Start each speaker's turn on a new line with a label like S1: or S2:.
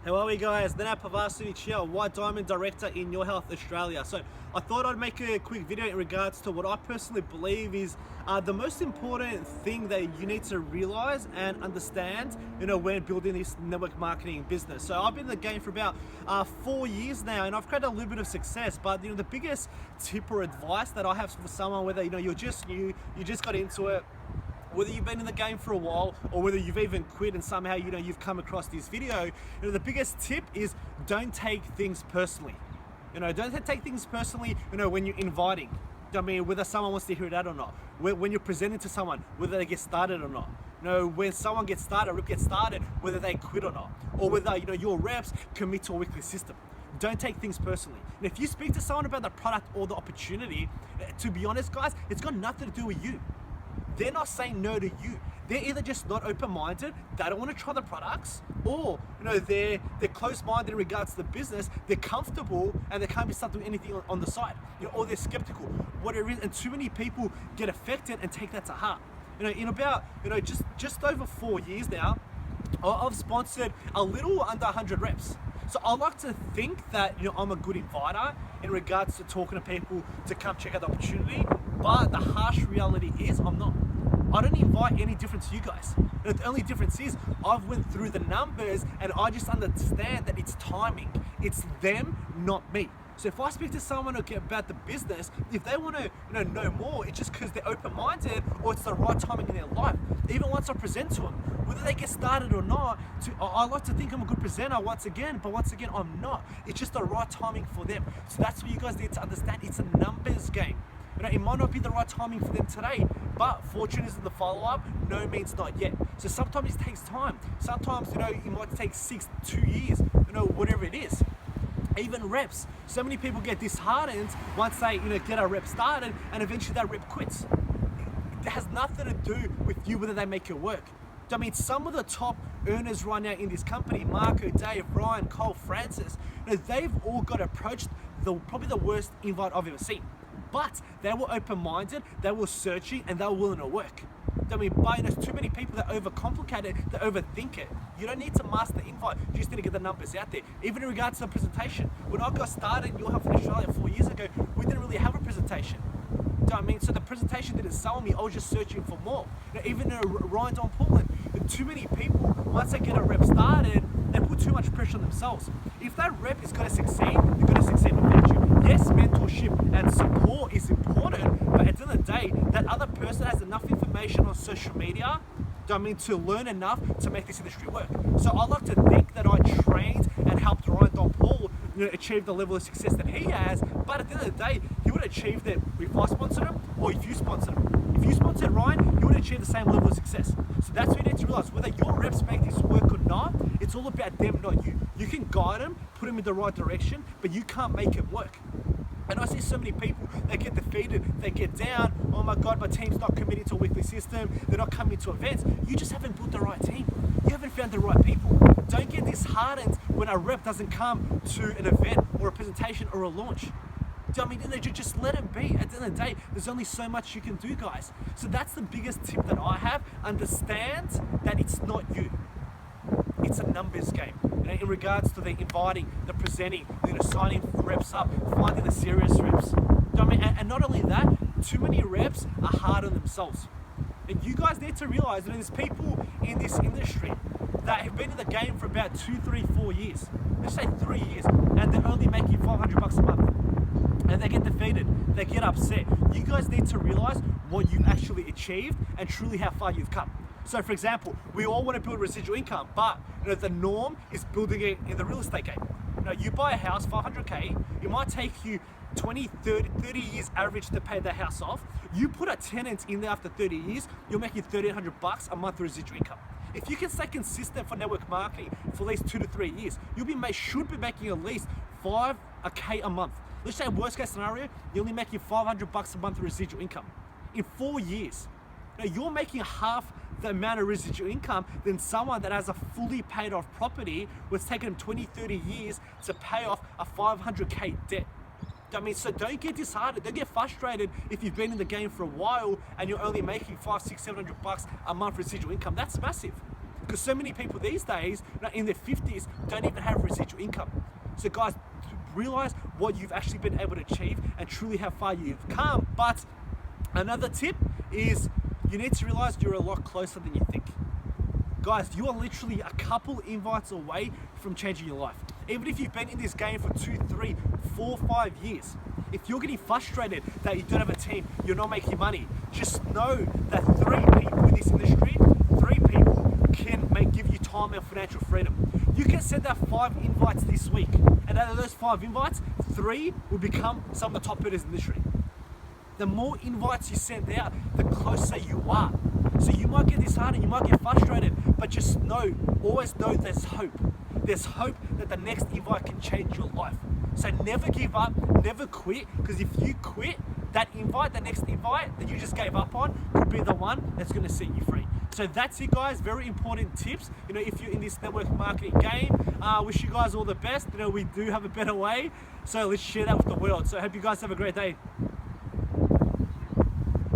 S1: How are we, guys? Nenad Pavasunic here, White Diamond Director in Your Health Australia. So I thought I'd make a quick video in regards to what I personally believe is the most important thing that you need to realize and understand, when building this network marketing business. So I've been in the game for about 4 years now, and I've created a little bit of success. But the biggest tip or advice that I have for someone, whether you're just new, you just got into it, whether you've been in the game for a while or whether you've even quit and somehow you've come across this video, the biggest tip is don't take things personally. Don't take things personally, when you're inviting. I mean, whether someone wants to hear it out or not. When you're presenting to someone, whether they get started or not. When someone gets started, whether they quit or not. Or whether, your reps commit to a weekly system. Don't take things personally. And if you speak to someone about the product or the opportunity, to be honest, guys, it's got nothing to do with you. They're not saying no to you. They're either just not open-minded, they don't want to try the products, or they're close-minded in regards to the business, they're comfortable and they can't be stuck doing anything on the side, or they're skeptical, whatever it is. And too many people get affected and take that to heart. In about just over 4 years now, I've sponsored a little under 100 reps. So I like to think that I'm a good inviter in regards to talking to people to come check out the opportunity, but the harsh reality is I'm not. I don't invite any different to you guys. The only difference is I've went through the numbers and I just understand that it's timing. It's them, not me. So if I speak to someone about the business, if they want to know more, it's just because they're open-minded or it's the right timing in their life. Even once I present to them, whether they get started or not, I like to think I'm a good presenter once again, but once again, I'm not. It's just the right timing for them. So that's what you guys need to understand. It's a numbers game. It might not be the right timing for them today, but fortune is in the follow-up, no means not yet. So sometimes it takes time. Sometimes, it might take 2 years, whatever it is. Even reps. So many people get disheartened once they, get a rep started and eventually that rep quits. It has nothing to do with you whether they make it work. I mean, some of the top earners right now in this company, Marco, Dave, Ryan, Cole, Francis, they've all got approached probably the worst invite I've ever seen. But they were open-minded, they were searching, and they were willing to work. I mean, but there's too many people that overcomplicate it, that overthink it. You don't need to master the invite, you just need to get the numbers out there. Even in regards to the presentation, when I got started in Your Health in Australia 4 years ago, we didn't really have a presentation. So the presentation didn't sell me, I was just searching for more. Even Ryan Don Portland, too many people, once they get a rep started, they put too much pressure on themselves. If that rep is going to succeed, they're going to succeed without you. Yes, mentorship and support is important, but at the end of the day, that other person has enough information on social media to learn enough to make this industry work. So I like to think that I trained and helped Ryan Don Paul achieve the level of success that he has, but at the end of the day, he would have achieved it if I sponsored him or if you sponsored him. If you sponsored Ryan, he would achieve the same level of success. So that's what you need to realize. Whether your reps make this work or not, it's all about them, not you. You can guide them, put them in the right direction, but you can't make it work. And I see so many people, they get defeated, they get down, oh my God, my team's not committing to a weekly system, they're not coming to events. You just haven't built the right team. You haven't found the right people. Don't get disheartened when a rep doesn't come to an event or a presentation or a launch. Just let it be. At the end of the day, there's only so much you can do, guys. So that's the biggest tip that I have. Understand that it's not you. It's a numbers game. In regards to the inviting, the presenting, signing reps up, finding the serious reps. And not only that, too many reps are hard on themselves. And you guys need to realize that there's people in this industry that have been in the game for about 2, 3, 4 years. Let's say 3 years, and they're only making $500 a month. And they get defeated, they get upset. You guys need to realize what you actually achieved and truly how far you've come. So for example, we all want to build residual income, but the norm is building it in the real estate game. You buy a house, 500K, it might take you 20, 30 years average to pay the house off. You put a tenant in there after 30 years, you're making $1,300 a month residual income. If you can stay consistent for network marketing for at least 2 to 3 years, should be making at least $5K a month. Let's say worst case scenario, you're only making $500 a month residual income. In 4 years, you're making half the amount of residual income than someone that has a fully paid off property where it's taken them 20, 30 years to pay off a 500K debt. So don't get disheartened, don't get frustrated if you've been in the game for a while and you're only making $500, $600, $700 a month residual income. That's massive. Because so many people these days, in their 50s, don't even have residual income. So guys, realize what you've actually been able to achieve and truly how far you've come. But another tip is you need to realize you're a lot closer than you think. Guys, you are literally a couple invites away from changing your life. Even if you've been in this game for 2, 3, 4, 5 years, if you're getting frustrated that you don't have a team, you're not making money, just know that 3 people in this industry, 3 people can give you time and financial freedom. You can send out 5 invites this week, and out of those 5 invites, 3 will become some of the top bidders in the industry. The more invites you send out, the closer you are. So you might get disheartened, you might get frustrated, but just know, always know there's hope. There's hope that the next invite can change your life. So never give up, never quit, because if you quit, that invite, the next invite that you just gave up on, could be the one that's gonna set you free. So that's it, guys. Very important tips. If you're in this network marketing game, wish you guys all the best. We do have a better way. So let's share that with the world. So I hope you guys have a great day.